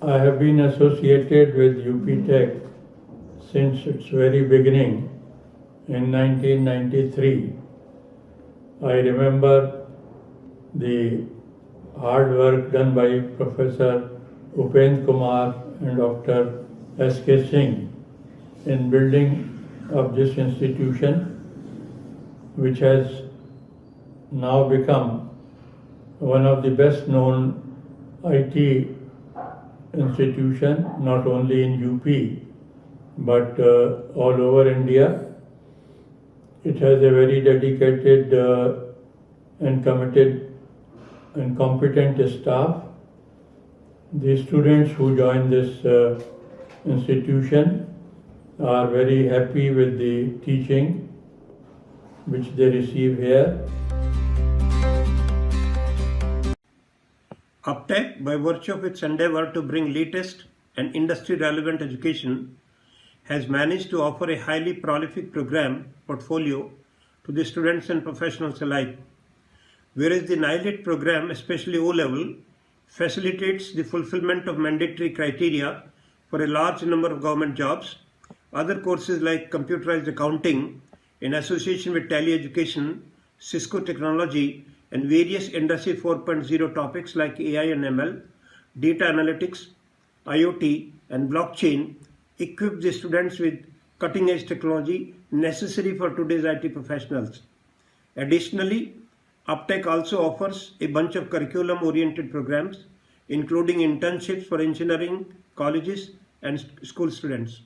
I have been associated with UPTEC since its very beginning in 1993. I remember the hard work done by Professor Kumar and Dr. S.K. Singh in building up this institution, which has now become one of the best known IT institution, not only in UP but all over India. It has a very dedicated and committed and competent staff. The students who join this institution are very happy with the teaching which they receive here. UPTEC, by virtue of its endeavor to bring latest and industry-relevant education, has managed to offer a highly prolific program portfolio to the students and professionals alike. Whereas the NILET program, especially O-level, facilitates the fulfillment of mandatory criteria for a large number of government jobs, other courses like computerized accounting in association with Tally Education, Cisco Technology, and various Industry 4.0 topics like AI and ML, data analytics, IoT, and blockchain equip the students with cutting-edge technology necessary for today's IT professionals. Additionally, UPTEC also offers a bunch of curriculum-oriented programs, including internships for engineering colleges and school students.